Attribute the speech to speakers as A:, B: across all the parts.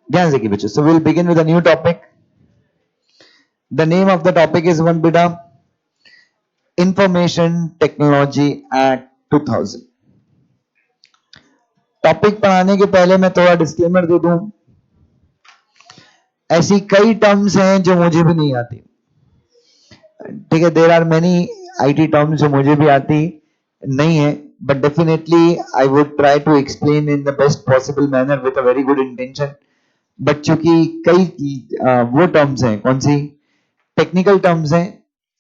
A: ध्यान से बच्चों. So we'll begin with a new topic. The name of the topic is one beta Information Technology Act 2000. Topic पढ़ाने के पहले मैं थोड़ा डिस्क्लेमर दे दूं. ऐसी कई टर्म्स हैं जो मुझे भी नहीं आती. ठीक है, there are many IT terms जो मुझे भी आती नहीं है, but definitely I would try to explain in the best possible manner with a very good intention. But चूंकि कई वो टर्म्स हैं, कौन सी टेक्निकल टर्म्स हैं.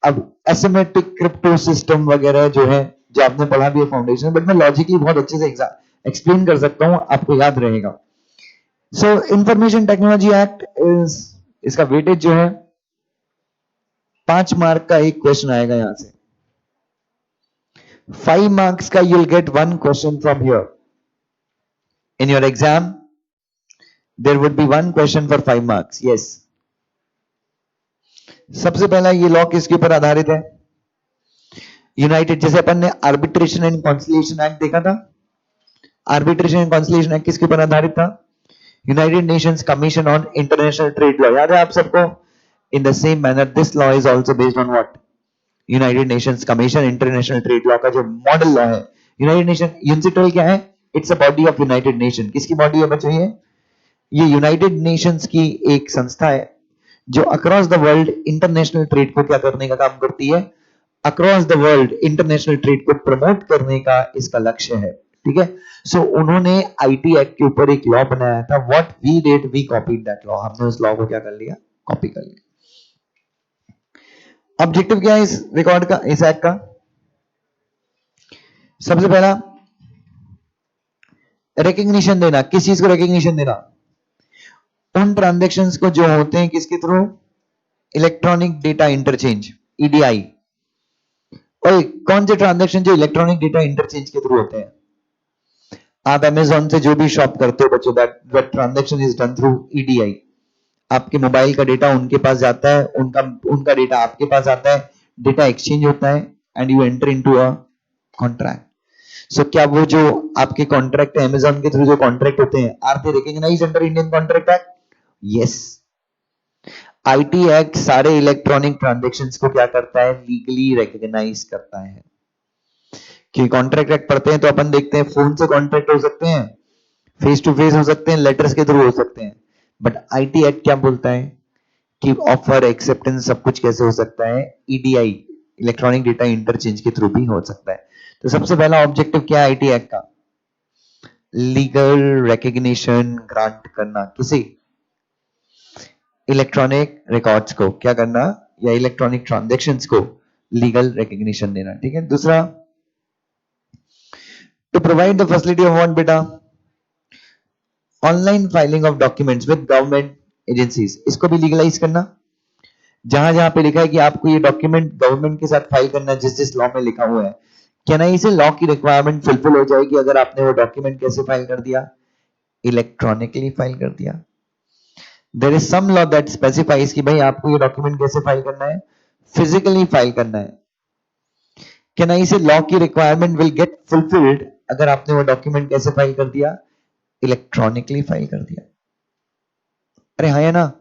A: अब एसिमेट्रिक क्रिप्टो सिस्टम वगैरह जो है, जो आपने पढ़ा भी है फाउंडेशन, बट मैं लॉजिकली बहुत अच्छे से एक्सप्लेन कर सकता हूं, आपको याद रहेगा. सो इंफॉर्मेशन टेक्नोलॉजी एक्ट इज, इसका वेटेज जो है 5 मार्क का एक क्वेश्चन आएगा यहां से. 5 मार्क्स का you'll get one question from here. In your exam, there would be one question for 5 marks. Yes. सबसे पहला ये लॉ किसके ऊपर आधारित है? यूनाइटेड, जैसे अपन ने आर्बिट्रेशन एंड कॉन्सिलिएशन एक्ट देखा था. आर्बिट्रेशन एंड कॉन्सिलिएशन एक्ट किसके ऊपर आधारित था? United Nations commission on international trade law. याद है आप सबको? In the same manner this law is also based on what? United Nations commission international trade law का जो मॉडल लॉ है. यूनाइटेड नेशन, यूनिसिट्रल क्या है? It's a body of United nation. किसकी बॉडी है बच्चों ये यूनाइटेड नेशंस की एक संस्था है जो across the world international trade को क्या करने का काम करती है? Across the world international trade को प्रमोट करने का इसका लक्ष्य है. ठीक है. सो उन्होंने आईटी एक्ट के ऊपर एक लॉ बनाया था. What we did, we copied that law. हमने उस लॉ को क्या कर लिया? कॉपी कर लिया. ऑब्जेक्टिव क्या है इस रिकॉर्ड का, इस एक्ट का? सबसे पहला रिकग्निशन देना. किस चीज को रिकग्निशन देना? उन ट्रांजैक्शंस को जो होते हैं किसके through? Electronic data interchange, EDI. और कौन से ट्रांजैक्शन जो इलेक्ट्रॉनिक डेटा इंटरचेंज के थ्रू होते हैं? आप अमेजॉन से जो भी शॉप करते हो बच्चों, that transaction is done through EDI. आपके मोबाइल का डेटा उनके पास जाता है, उनका डेटा आपके पास आता है, डेटा एक्सचेंज होता है and you enter into a contract. So क्या वो जो आपके कॉन्ट्रैक्ट है अमेजॉन के थ्रू जो कॉन्ट्रैक्ट होते हैं, are they recognised under Indian Contract Act? Yes. IT Act सारे इलेक्ट्रॉनिक ट्रांजैक्शंस को क्या करता है? लीगली रिकॉग्नाइज करता है. कि कॉन्ट्रैक्ट एक्ट पढ़ते हैं तो अपन देखते हैं फोन से कॉन्ट्रैक्ट हो सकते हैं, फेस टू फेस हो सकते हैं, लेटर्स के थ्रू हो सकते हैं. बट आईटी एक्ट क्या बोलता है कि ऑफर, एक्सेप्टेंस, सब कुछ कैसे हो सकता है? ईडीआई, इलेक्ट्रॉनिक डेटा इंटरचेंज के थ्रू भी हो सकता है. तो सबसे पहला ऑब्जेक्टिव क्या है आईटी एक्ट का? लीगल रिकग्निशन ग्रांट करना. किसी इलेक्ट्रॉनिक रिकॉर्ड्स को क्या करना, या इलेक्ट्रॉनिक ट्रांजैक्शंस को लीगल रिकग्निशन देना. ठीक है. दूसरा, to provide the facility of what बेटा? Online filing of documents with government agencies. इसको भी लीगलाइज करना. जहां जहां पे लिखा है कि आपको ये डॉक्यूमेंट गवर्नमेंट के साथ फाइल करना है, जिस जिस लॉ में लिखा हुआ है, क्या नहीं इसे लॉ की रिक्वायरमेंट फुलफिल हो जाएगी अगर आपने वो डॉक्यूमेंट कैसे फाइल कर दिया? इलेक्ट्रॉनिकली फाइल कर दिया. There is some law that specifies कि भाई आपको ये डॉक्यूमेंट कैसे फाइल करना है? फिजिकली फाइल करना है. क्या नहीं इसे लॉ की रिक्वायरमेंट विल गेट फुलफिल्ड अगर आपने वो डॉक्यूमेंट कैसे फाइल कर दिया? इलेक्ट्रॉनिकली फाइल कर दिया. अरे हाँ, है ना?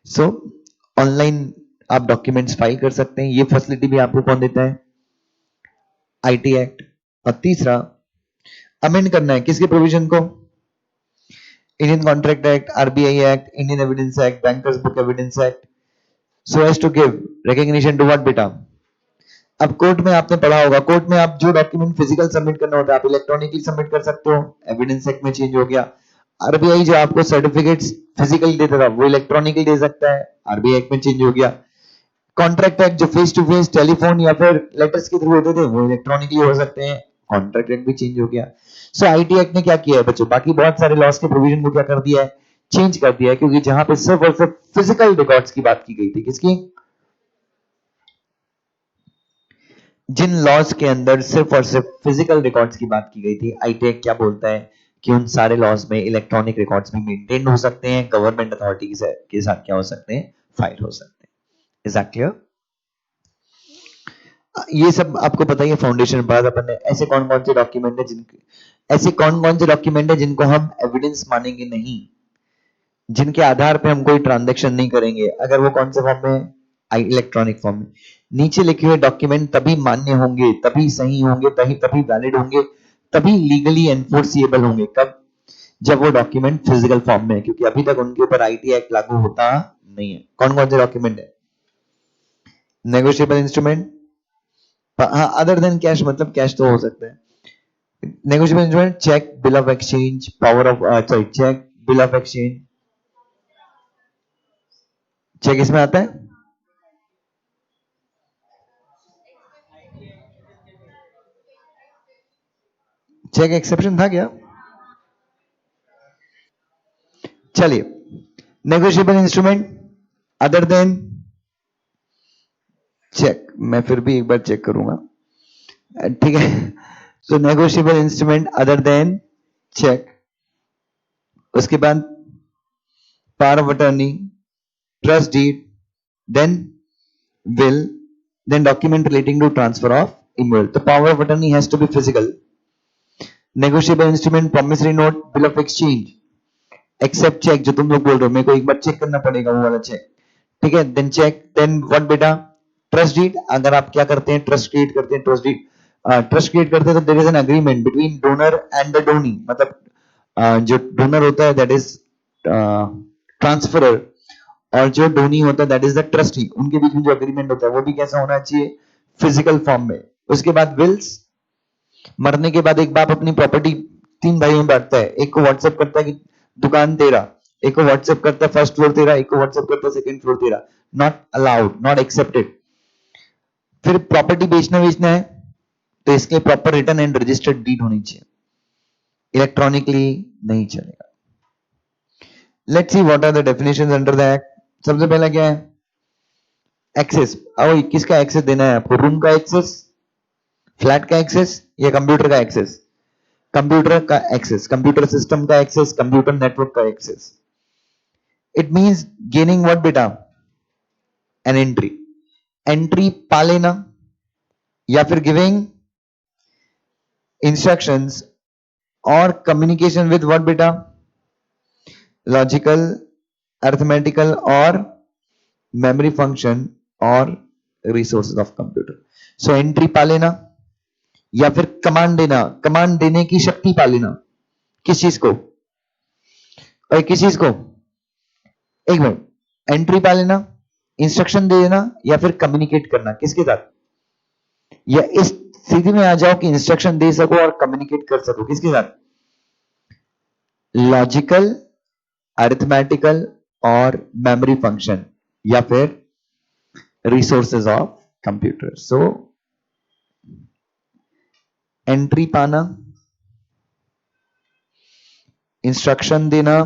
A: सो ऑनलाइन आप डॉक्यूमेंट्स फाइल कर सकते हैं. ये फैसिलिटी भी आपको कौन देता है? IT Act. और तीसरा, अमेंड करना है किसके प्रोविजन को? Indian Contract Act, RBI Act, Indian Evidence Act, bankers book evidence act, so as to give recognition to what बेटा? अब कोर्ट में आपने पढ़ा होगा, कोर्ट में आप जो डॉक्यूमेंट फिजिकल सबमिट करना होता है आप इलेक्ट्रॉनिकली सबमिट कर सकते हो. एविडेंस एक्ट में चेंज हो गया. आरबीआई जो आपको सर्टिफिकेट्स फिजिकली देता था वो इलेक्ट्रॉनिकली दे सकता है. आरबीआई एक्ट में चेंज हो गया. कॉन्ट्रैक्ट एक्ट जो फेस टू फेस टेलीफोन या फिर लेटर्स के थ्रू होते थे वो इलेक्ट्रॉनिकली हो सकते हैं. कॉन्ट्रैक्ट एक्ट भी चेंज हो गया. सो आईटी एक्ट ने क्या किया है बच्चों? बाकी बहुत सारे लॉस के प्रोविजन को क्या कर दिया है? चेंज कर दिया है. क्योंकि जहां पे सिर्फ और सिर्फ फिजिकल रिकॉर्ड्स की बात की गई थी, किसकी? जिन लॉज के अंदर सिर्फ और सिर्फ फिजिकल रिकॉर्ड्स की बात की गई थी, आईटी एक्ट क्या बोलता है कि उन सारे लॉज में इलेक्ट्रॉनिक रिकॉर्ड्स भी मेंटेन हो सकते हैं, गवर्नमेंट अथॉरिटी के साथ क्या हो सकते हैं? फाइल हो सकते हैं. Is that clear? ये सब आपको पता ही है. फाउंडेशन बाद अपन ने ऐसे कौन कौन से डॉक्यूमेंट है ऐसे कौन कौन से डॉक्यूमेंट है जिनको हम एविडेंस मानेंगे नहीं, जिनके आधार पे हम कोई ट्रांजैक्शन नहीं करेंगे, अगर वो कौन से फॉर्म में, इलेक्ट्रॉनिक फॉर्म में। नीचे लिखे हुए डॉक्यूमेंट तभी मान्य होंगे, तभी सही होंगे, तभी तभी वैलिड होंगे, तभी लीगली एनफोर्सिएबल होंगे। कब? जब वो डॉक्यूमेंट फिजिकल फॉर्म में है, क्योंकि अभी तक उनके ऊपर आईटी एक्ट लागू होता नहीं है। कौन कौन से डॉक्यूमेंट है? नेगोशिएबल इंस्ट्रूमेंट, हाँ, अदर देन कैश, मतलब कैश तो हो सकता है। Negotiable instrument, cheque, bill of exchange, power of sorry cheque, bill of exchange. Cheque इसमें आता है? चेक एक्सेप्शन था क्या? चलिए, negotiable instrument other than cheque, मैं फिर भी एक बार चेक करूंगा, ठीक है। So negotiable instrument other than cheque, उसके बाद power of attorney, trust deed, then will, then document relating to transfer of immutable. The power of attorney has to be physical. Negotiable instrument, promissory note, bill of exchange, except check जो तुम लोग बोल रहे हो, मेरे को एक बार चेक करना पड़ेगा वो वाला चेक, ठीक है। देन चेक, देन व्हाट बेटा? Trust deed. अगर आप क्या करते हैं, ट्रस्ट क्रिएट करते हैं, ट्रस्ट क्रिएट करते हैं तो there is an agreement between donor and the donee, मतलब जो डोनर होता है दैट इज ट्रांसफरर, और जो डोनी होता है दैट इज द ट्रस्टी, उनके बीच में जो एग्रीमेंट होता है वो भी कैसा होना चाहिए? फिजिकल फॉर्म में। उसके बाद विल्स, मरने के बाद एक बाप अपनी प्रॉपर्टी 3 भाइयों में बांटता है, एक को व्हाट्सएप करता है कि दुकान तेरा, एक को व्हाट्सएप करता है फर्स्ट फ्लोर तेरा, एक को व्हाट्सएप करता है सेकंड फ्लोर तेरा। Not allowed, not accepted. फिर प्रॉपर्टी बेचना है तो इसके proper return and registered deed होनी चाहिए, इलेक्ट्रॉनिकली नहीं चलेगा। Let's see what are the definitions under the act. सबसे पहला क्या है? एक्सेस। अब किसका एक्सेस देना है आपको? रूम का एक्सेस, फ्लैट का एक्सेस, या कंप्यूटर का एक्सेस? कंप्यूटर का एक्सेस, कंप्यूटर सिस्टम का एक्सेस, कंप्यूटर नेटवर्क का access. It means gaining what बेटा? An entry. एंट्री पा लेना, या फिर गिविंग इंस्ट्रक्शंस और कम्युनिकेशन विद व्हाट बेटा? लॉजिकल, अरिथमेटिकल और मेमोरी फंक्शन और resources of computer. So entry पा लेना, या फिर कमांड देना, कमांड देने की शक्ति पा लेना। किस चीज को? और किस चीज को? एक मिनट, एंट्री पा लेना, इंस्ट्रक्शन दे देना, या फिर कम्युनिकेट करना किसके साथ? या इस स्थिति में आ जाओ कि इंस्ट्रक्शन दे सको और कम्युनिकेट कर सको किसके साथ? लॉजिकल, अरिथमेटिकल और मेमोरी फंक्शन, या फिर resources of computer. So entry पाना, इंस्ट्रक्शन देना,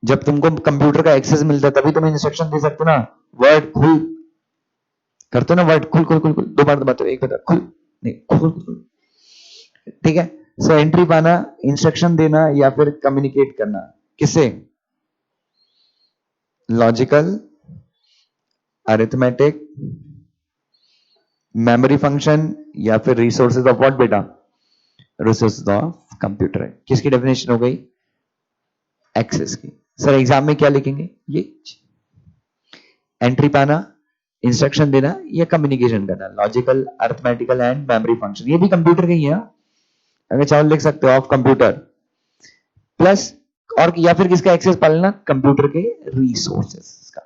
A: जब तुमको कंप्यूटर का एक्सेस मिलता है तभी तुम इंस्ट्रक्शन दे सकते हो ना। वर्ड खुल करते हो ना, वर्ड खुल खुल खुल खुल, 2 बार दबाते हो, एक बार खुल, नहीं खुल खुल, ठीक है। सो एंट्री पाना, इंस्ट्रक्शन देना, या फिर कम्युनिकेट करना किससे? लॉजिकल, अरिथमेटिक, मेमोरी फंक्शन, या फिर रिसोर्सेज ऑफ व्हाट बेटा? Resources of computer. है किसकी डेफिनेशन हो गई? एक्सेस की। सर एग्जाम में क्या लिखेंगे? ये एंट्री पाना, इंस्ट्रक्शन देना, या कम्युनिकेशन करना, logical, arithmetical and memory function. ये भी कंप्यूटर के ही है, अगर चाहो लिख सकते हो ऑफ कंप्यूटर प्लस, और या फिर किसका एक्सेस पालना? कंप्यूटर के रिसोर्सेस का।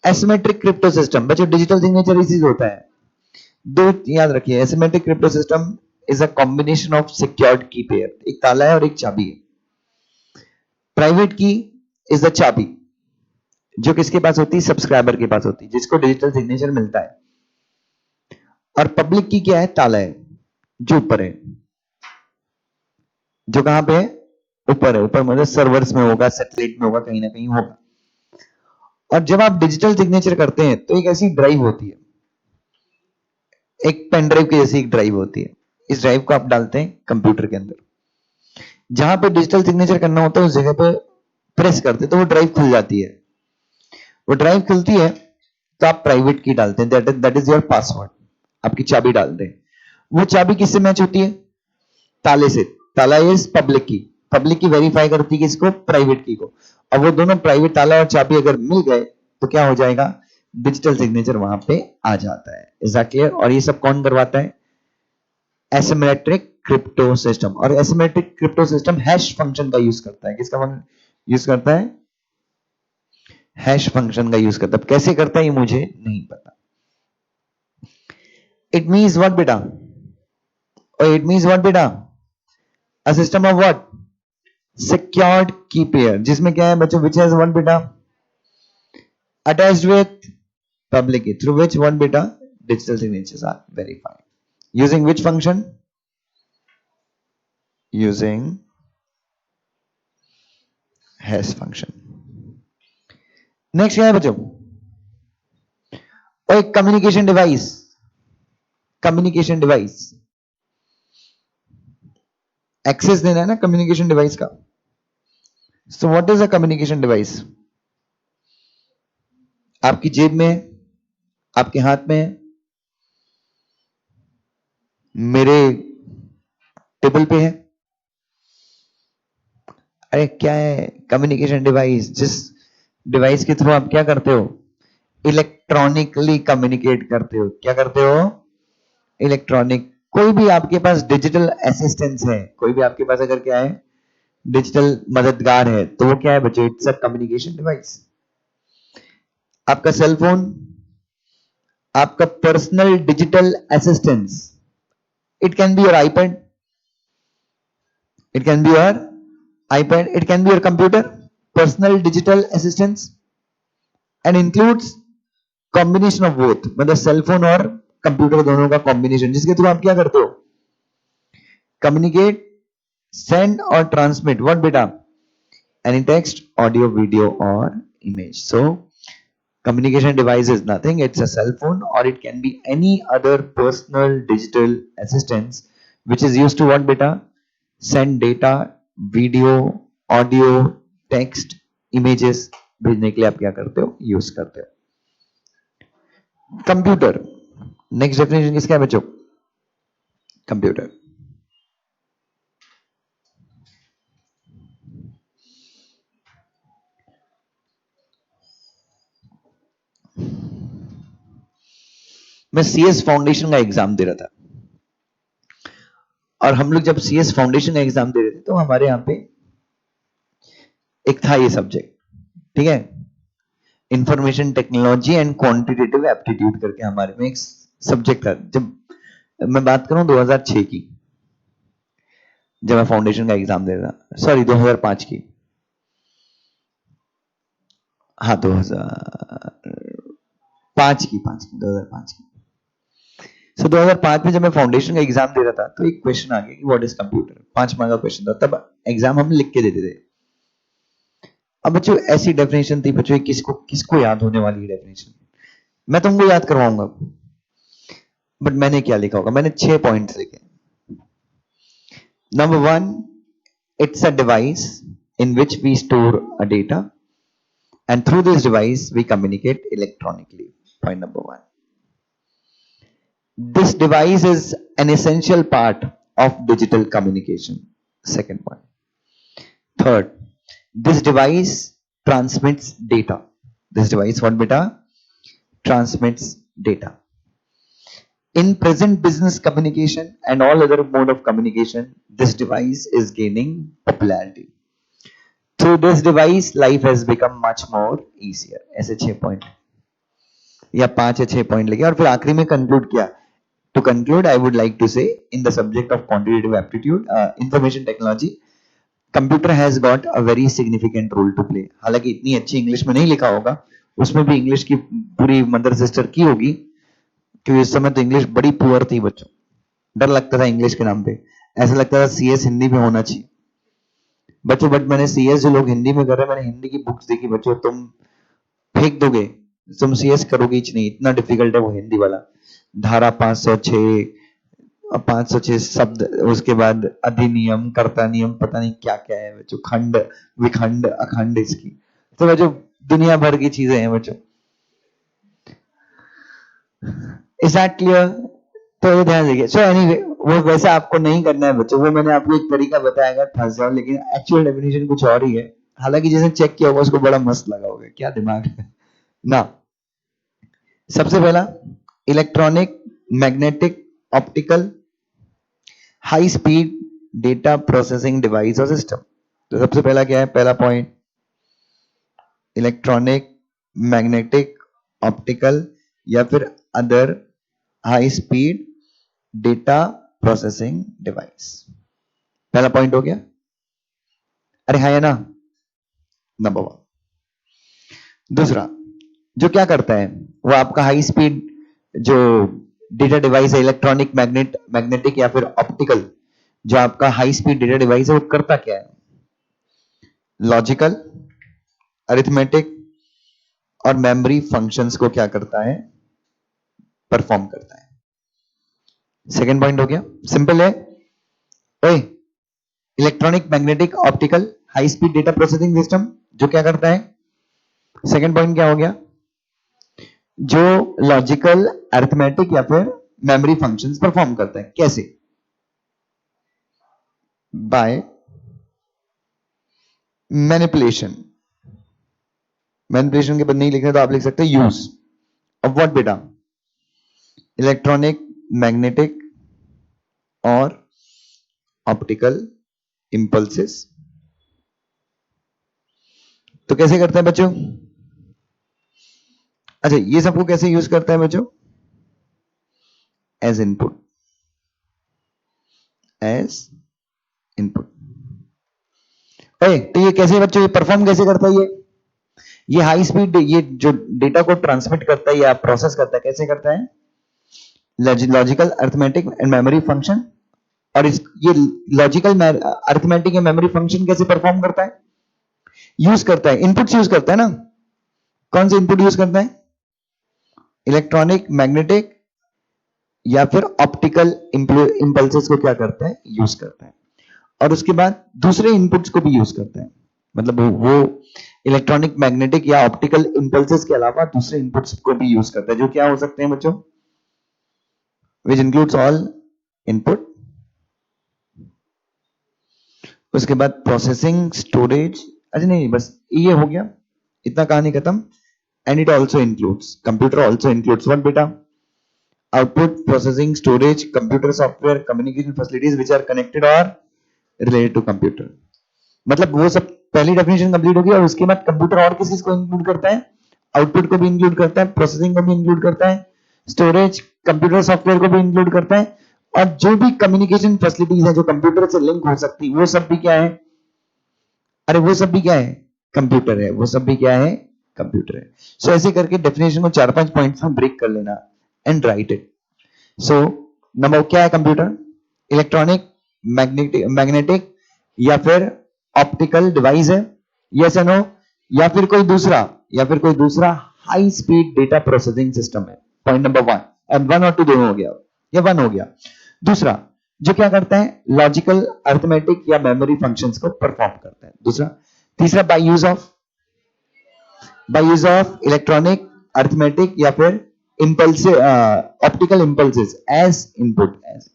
A: एसिमेट्रिक क्रिप्टो सिस्टम, बच्चों डिजिटल सिग्नेचर इसी से होता है। 2 याद रखिए, asymmetric crypto system is a combination of secured की पेयर, एक ताला है और एक चाबी है। प्राइवेट की इज द चाबी, जो किसके पास होती है? सब्सक्राइबर के पास होती है, जिसको डिजिटल सिग्नेचर मिलता है। और पब्लिक की क्या है? ताला है, जो ऊपर है, जो कहां पे है? ऊपर है। ऊपर मतलब सर्वर्स में होगा, सैटेलाइट में होगा, कहीं ना कहीं होगा। और जब आप डिजिटल सिग्नेचर करते हैं तो एक ऐसी ड्राइव होती है, एक पेन ड्राइव की जैसी एक ड्राइव होती है। इस ड्राइव को आप डालते हैं कंप्यूटर के अंदर, जहां पे डिजिटल सिग्नेचर करना होता है उस जगह पे प्रेस करते हैं तो वो ड्राइव खुल जाती है। वो ड्राइव खुलती है तो आप प्राइवेट की डालते हैं, दैट इज योर पासवर्ड, आपकी चाबी डालते हैं। वो चाबी किससे मैच होती है? ताले से। ताला इज पब्लिक की, पब्लिक की वेरीफाई करती है किसको? प्राइवेट की को। अब वो दोनों प्राइवेट ताला और चाबी अगर मिल गए तो क्या हो जाएगा? डिजिटल सिग्नेचर वहां पे आ जाता है। Is that clear? और ये सब कौन करवाता है? Asymmetric crypto system. और asymmetric crypto system hash function का यूज करता है। किसका यूज करता है? हैश फंक्शन का यूज करता है। कैसे करता है ये मुझे नहीं पता। इट मीन्स व्हाट बेटा? और इट मीन्स व्हाट बेटा? A system of what? Secured की पेयर, जिसमें क्या है बच्चों? विच हैज व्हाट बेटा? Attached with public key, through which one beta digital signatures are verified. Using which function? Using hash function. Next क्या है बच्चों? और एक communication device. Communication device access देना है ना कम्युनिकेशन डिवाइस का। So what is a communication device? आपकी जेब में है, आपके हाथ में है, मेरे टेबल पे है। अरे क्या है कम्युनिकेशन डिवाइस? जिस डिवाइस के थ्रू आप क्या करते हो? इलेक्ट्रॉनिकली कम्युनिकेट करते हो। क्या करते हो? इलेक्ट्रॉनिक। कोई भी आपके पास डिजिटल असिस्टेंस है, कोई भी आपके पास अगर क्या है डिजिटल मददगार है, तो वो क्या है बच्चों? It's a communication device. आपका सेल फोन, आपका personal digital assistance, it can be your iPad, it can be your iPad, it can be your computer, personal digital assistants, and includes combination of both, मतलब cell phone और computer दोनों का combination, जिसके through आप क्या करते हो? Communicate, send और ट्रांसमिट व्हाट बेटा? एनी टेक्स्ट, ऑडियो, वीडियो और image. So communication device is nothing, it's a cell phone or it can be any other personal digital assistance which is used to what beta? Send data, video, audio, text, images भेजने के लिए आप क्या करते हो? Use करते हो। Computer, next definition किसका है बच्चों? कंप्यूटर। मैं सीएस फाउंडेशन का एग्जाम दे रहा था, और हम लोग जब सीएस फाउंडेशन का एग्जाम दे रहे थे तो हमारे यहाँ पे एक था ये सब्जेक्ट, ठीक है, information technology and quantitative aptitude करके हमारे में एक सब्जेक्ट था। जब मैं बात करूं 2006 की, जब मैं फाउंडेशन का एग्जाम दे रहा था, सॉरी 2005 की, हाँ 2005 की, 2005 की। सो 2005 में जब मैं फाउंडेशन का एग्जाम दे रहा था तो एक क्वेश्चन आ गया कि व्हाट इज कंप्यूटर, 5 मार्क का क्वेश्चन था। तब एग्जाम हम लिख के देते थे। अब बच्चों ऐसी डेफिनेशन थी बच्चों, किसको किसको याद होने वाली डेफिनेशन? मैं तुमको याद करवाऊंगा, बट मैंने क्या लिखा होगा? मैंने 6 पॉइंट्स लिखे। Number 1, it's a device in which we store a data, and through this device we communicate electronically. Point number 1. This device is an essential part of digital communication. Second point. Third, this device transmits data. This device, what beta? Transmits data. In present business communication and all other mode of communication, this device is gaining popularity. Through this device, life has become much more easier. ऐसे 6 point या 5 या 6 point लगे, और फिर आखिरी में conclude किया। To conclude, I would like to say, in the subject of quantitative aptitude, information technology, computer has got a very significant role to play. हालांकि इतनी अच्छी इंग्लिश में नहीं लिखा होगा, उसमें भी इंग्लिश की पूरी मदर सिस्टर की होगी, क्योंकि इस समय तो इंग्लिश बड़ी पुअर थी बच्चों। डर लगता था इंग्लिश के नाम पे, ऐसा लगता था सीएस हिंदी में होना चाहिए बच्चों। बट मैंने सीएस जो लोग हिंदी में कर रहे हैं, मैंने हिंदी की बुक्स देखी बच्चों, तुम फेंक दोगे, तुम सीएस करोगे ही नहीं, इतना डिफिकल्ट है वो हिंदी वाला। धारा 506, 506 शब्द, उसके बाद अधिनियम, कर्ता नियम, पता नहीं क्या क्या है बच्चों, खंड, विखंड, अखंड, इसकी तो बच्चों दुनिया भर की चीजें हैं बच्चों। Is that clear? तो ये ध्यान रखिए। सो एनीवे वो वैसे आपको नहीं करना है बच्चों, वो मैंने आपको एक तरीका बताया अगर फंस जाओ, लेकिन एक्चुअल डेफिनेशन कुछ और ही है। हालांकि जिसने चेक किया होगा उसको बड़ा मस्त लगा होगा, क्या दिमाग है ना। सबसे पहला electronic, magnetic, optical, high speed data processing device और सिस्टम। तो सबसे पहला क्या है, पहला पॉइंट इलेक्ट्रॉनिक, मैग्नेटिक, ऑप्टिकल या फिर other high speed data processing device. पहला पॉइंट हो गया, अरे हाँ है ना, नंबर वन। दूसरा जो क्या करता है वो आपका हाई स्पीड जो डेटा डिवाइस है, इलेक्ट्रॉनिक, मैग्नेटिक या फिर ऑप्टिकल, जो आपका हाई स्पीड डेटा डिवाइस है वो करता क्या है, लॉजिकल, अरिथमेटिक और मेमोरी फंक्शंस को क्या करता है, परफॉर्म करता है। सेकेंड पॉइंट हो गया, सिंपल है। ओए, electronic, magnetic, optical, high speed data processing system जो क्या करता है, सेकेंड पॉइंट क्या हो गया, जो लॉजिकल, अरिथमेटिक या फिर मेमोरी फंक्शंस परफॉर्म करता है। कैसे, बाय मैनिपुलेशन। मैनिपुलेशन के बाद नहीं लिखना तो आप लिख सकते हैं यूज ऑफ व्हाट बेटा, इलेक्ट्रॉनिक, मैग्नेटिक और ऑप्टिकल इंपल्सेस। तो कैसे करता है बच्चों, अच्छा ये सबको कैसे यूज करता है बच्चों, एज इनपुट, एज इनपुट। तो ये कैसे बच्चों, ये परफॉर्म कैसे करता है, ये हाई स्पीड, ये जो डेटा को ट्रांसमिट करता है या प्रोसेस करता है, कैसे करता है, logical, arithmetic and memory function. और ये लॉजिकल, अरिथमेटिक या मेमोरी फंक्शन कैसे परफॉर्म करता है, यूज करता है, इनपुट्स यूज करता है ना। कौन से इनपुट यूज करता है, इलेक्ट्रॉनिक, मैग्नेटिक या फिर ऑप्टिकल इंपल्सेस को क्या करता है, यूज करता है। और उसके बाद दूसरे इनपुट्स को भी यूज करता है, मतलब वो इलेक्ट्रॉनिक, मैग्नेटिक या ऑप्टिकल इंपल्सेस के अलावा दूसरे इनपुट्स को भी यूज करता है, जो क्या हो सकते हैं बच्चों, विच इंक्लूड्स ऑल इनपुट। उसके बाद प्रोसेसिंग, स्टोरेज, अच्छा नहीं बस ये हो गया, इतना कहानी खत्म। And it also includes, computer also includes what बेटा, output, processing, storage, computer software, communication facilities which are connected और रिलेटेड टू कंप्यूटर। मतलब वो सब पहली डेफिनेशन कंप्लीट होगी। और उसके बाद कंप्यूटर और किस चीज को इंक्लूड करता है, आउटपुट को भी इंक्लूड करता है, प्रोसेसिंग को भी इंक्लूड करता है, स्टोरेज, कंप्यूटर सॉफ्टवेयर को भी इंक्लूड करता है, और जो भी कम्युनिकेशन फैसिलिटीज है जो कंप्यूटर से लिंक हो सकती है वो सब भी क्या है, अरे वो सब भी क्या है, कंप्यूटर है, वो सब भी क्या है, कंप्यूटर है। सो ऐसे करके डेफिनेशन को 4-5 पॉइंट्स में ब्रेक कर लेना and right it. So number क्या है, कंप्यूटर, इलेक्ट्रॉनिक, मैग्नेटिक या फिर ऑप्टिकल डिवाइस है, यस एंड नो, या फिर कोई दूसरा high speed data processing system है। पॉइंट नंबर 1, एंड 1 और 2 दोनों हो गया, ये 1 हो गया। दूसरा जो क्या करता है, लॉजिकल, अरिथमेटिक या मेमोरी फंक्शंस को परफॉर्म करता है। दूसरा, तीसरा by use of electronic, arithmetic या फिर impulsive, optical impulses as input, as.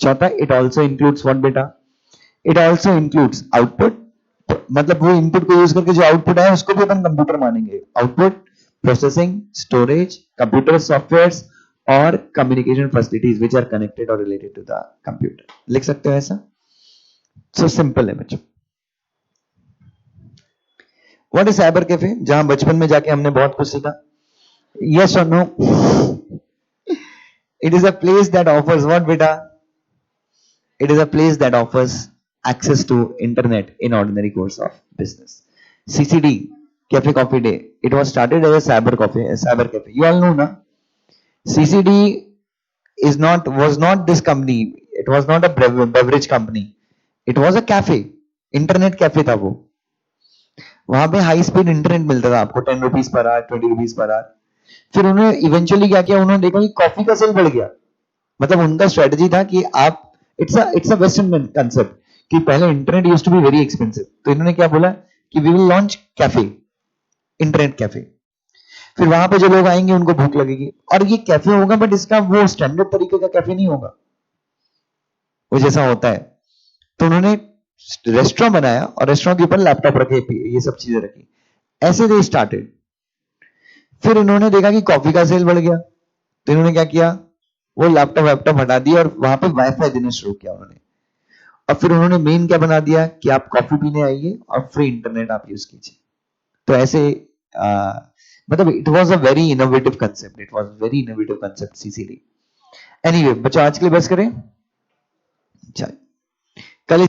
A: चौथा, इट ऑल्सो इंक्लूड्स व्हाट बेटा, इट ऑल्सो इंक्लूड्स आउटपुट, मतलब वो इनपुट को यूज करके जो आउटपुट है उसको भी अपन कंप्यूटर मानेंगे। Output, processing, storage, computer software और communication facilities which are connected और रिलेटेड टू द कंप्यूटर। लिख सकते हो ऐसा। सो सिंपल है बच्चों। व्हाट इज साइबर कैफे, जहां बचपन में जाके हमने बहुत कुछ सीखा, यस और no, it is a place that offers what बेटा, it is a place that offers access to internet in ordinary course of business. CCD, Cafe Coffee Day, it was started as a cyber cafe. You all know na, CCD was not this company, it was not a beverage company, it was a cafe, internet cafe था वो। वहां पे high speed internet मिलता था आपको 10 rupees per hour, 20 rupees per hour. फिर उन्होंने eventually क्या किया, उन्होंने देखा कि कॉफी का सेल बढ़ गया। मतलब उनका स्ट्रेटजी था कि आप, इट्स अ वेस्टर्न कंसेप्ट कि पहले internet used to be very expensive, तो इन्होंने क्या बोला कि we will launch cafe, internet cafe. फिर वहां पे जो लोग आएंगे उनको भूख लगेगी, और ये कैफे होगा बट इसका वो स्टैंडर्ड तरीके का कैफे नहीं होगा, वो जैसा होता है। तो उन्होंने रेस्टोरेंट बनाया और रेस्टोरेंट के ऊपर लैपटॉप रखे, ये सब चीजें रखी, ऐसे दे स्टार्टेड। फिर इन्होंने देखा कि कॉफी का सेल बढ़ गया, तो इन्होंने क्या किया, वो लैपटॉप वैपटॉप हटा दिया और वहां पे वाईफाई देना शुरू किया उन्होंने। और फिर उन्होंने मेन क्या बना दिया कि आप कॉफी पीने आइए और फ्री इंटरनेट आप यूज कीजिए। तो ऐसे मतलब it was a very innovative concept, it was very innovative concept Cecily. Anyway बच्चों आज के लिए बस करें, चल कल